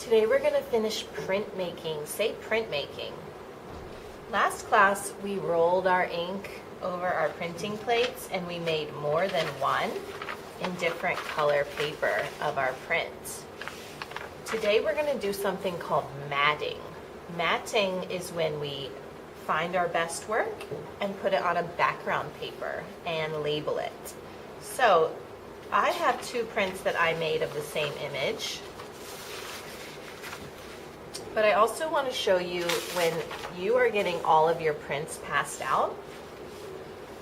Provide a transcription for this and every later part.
Today we're going to finish printmaking. Say printmaking. Last class we rolled our ink over our printing plates and we made more than one in different color paper of our print. Today we're going to do something called matting. Matting is when we find our best work and put it on a background paper and label it. So I have two prints that I made of the same image. But I also want to show you when you are getting all of your prints passed out,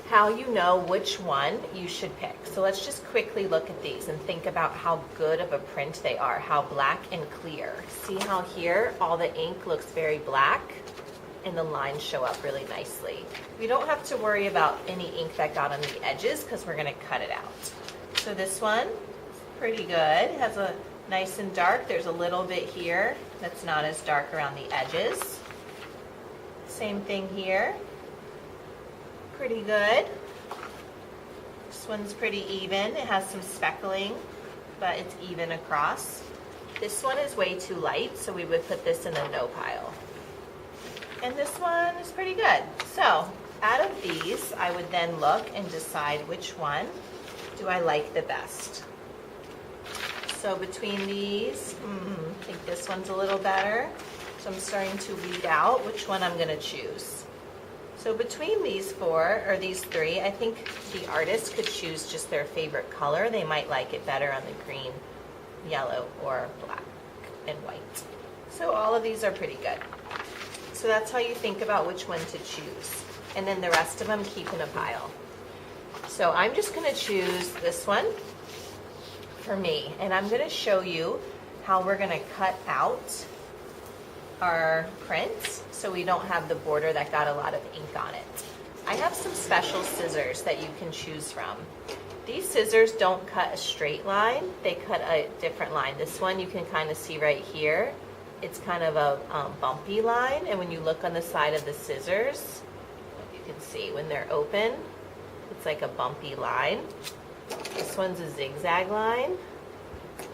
how you know which one you should pick. So let's just quickly look at these and think about how good of a print they are, how black and clear. See how here all the ink looks very black and the lines show up really nicely. We don't have to worry about any ink that got on the edges because we're going to cut it out. So this one, pretty good. It has a nice and dark. There's a little bit here that's not as dark around the edges. Same thing here. Pretty good. This one's pretty even. It has some speckling, but it's even across. This one is way too light, so we would put this in the no pile. And this one is pretty good. So out of these, I would then look and decide which one do I like the best. So between these, I think this one's a little better. So I'm starting to weed out which one I'm going to choose. So between these four, or these three, I think the artist could choose just their favorite color. They might like it better on the green, yellow, or black and white. So all of these are pretty good. So that's how you think about which one to choose. And then the rest of them keep in a pile. So I'm just going to choose this one for me, and I'm going to show you how we're going to cut out our prints so we don't have the border that got a lot of ink on it. I have some special scissors that you can choose from. These scissors don't cut a straight line, they cut a different line. This one you can kind of see right here. It's kind of a bumpy line, and when you look on the side of the scissors, you can see when they're open, it's like a bumpy line. This one's a zigzag line,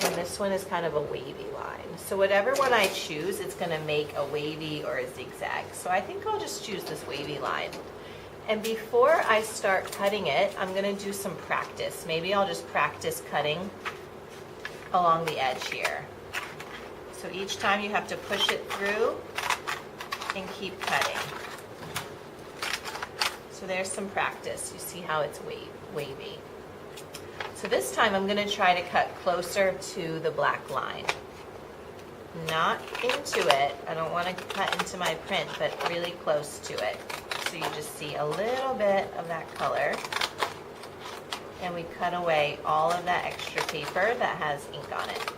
and this one is kind of a wavy line. So whatever one I choose, it's going to make a wavy or a zigzag. So I think I'll just choose this wavy line. And before I start cutting it, I'm going to do some practice. Maybe I'll just practice cutting along the edge here. So each time you have to push it through and keep cutting. So there's some practice. You see how it's wavy. So this time I'm going to try to cut closer to the black line. Not into it. I don't want to cut into my print, but really close to it. So you just see a little bit of that color. And we cut away all of that extra paper that has ink on it.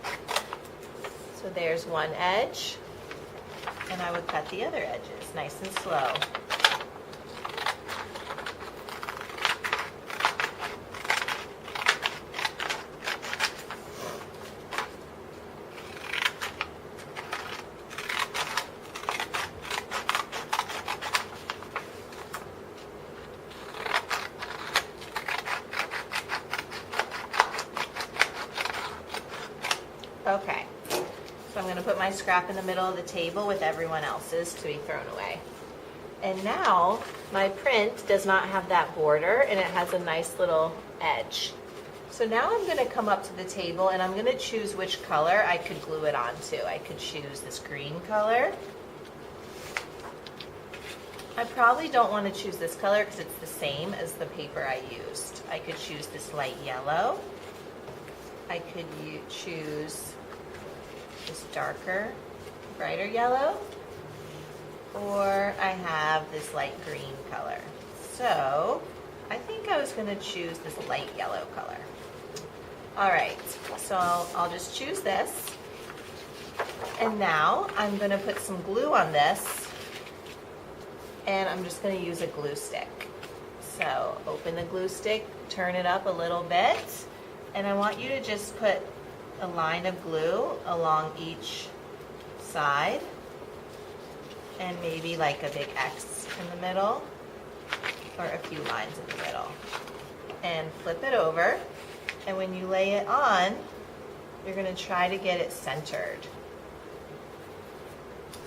So there's one edge, and I would cut the other edges nice and slow. Okay, so I'm going to put my scrap in the middle of the table with everyone else's to be thrown away. And now my print does not have that border, and it has a nice little edge. So now I'm going to come up to the table and I'm going to choose which color I could glue it onto. I could choose this green color. I probably don't want to choose this color because it's the same as the paper I used. I could choose this light yellow. I could choose this darker, brighter yellow, or I have this light green color. So I think I was going to choose this light yellow color. All right, so I'll just choose this. And now I'm going to put some glue on this, and I'm just going to use a glue stick. So open the glue stick, turn it up a little bit, and I want you to just put a line of glue along each side, and maybe like a big X in the middle, or a few lines in the middle. And flip it over, and when you lay it on, you're going to try to get it centered.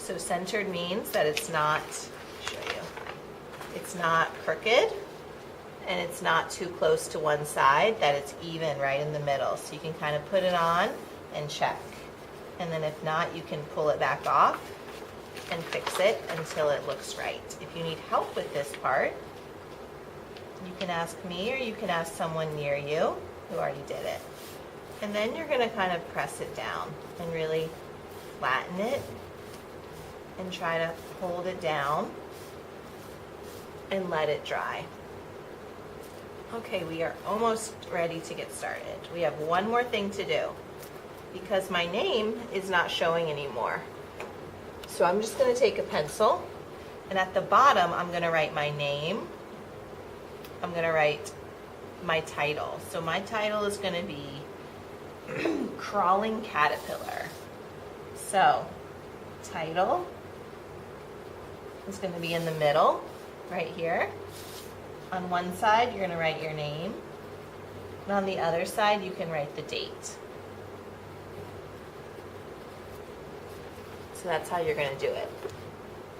So centered means that it's not, show you, it's not crooked and it's not too close to one side, that it's even right in the middle. So you can kind of put it on and check. And then if not, you can pull it back off and fix it until it looks right. If you need help with this part, you can ask me or you can ask someone near you who already did it. And then you're gonna kind of press it down and really flatten it and try to hold it down and let it dry. Okay, we are almost ready to get started. We have one more thing to do because my name is not showing anymore. So I'm just gonna take a pencil and at the bottom, I'm gonna write my name. I'm gonna write my title. So my title is gonna be Crawling Caterpillar. So title is gonna be in the middle, right here. On one side, you're gonna write your name. And on the other side, you can write the date. So that's how you're gonna do it.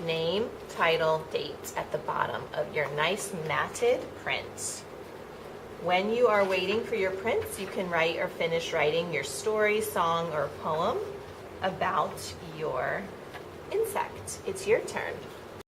Name, title, date at the bottom of your nice matted print. When you are waiting for your prints, you can write or finish writing your story, song, or poem about your insect. It's your turn.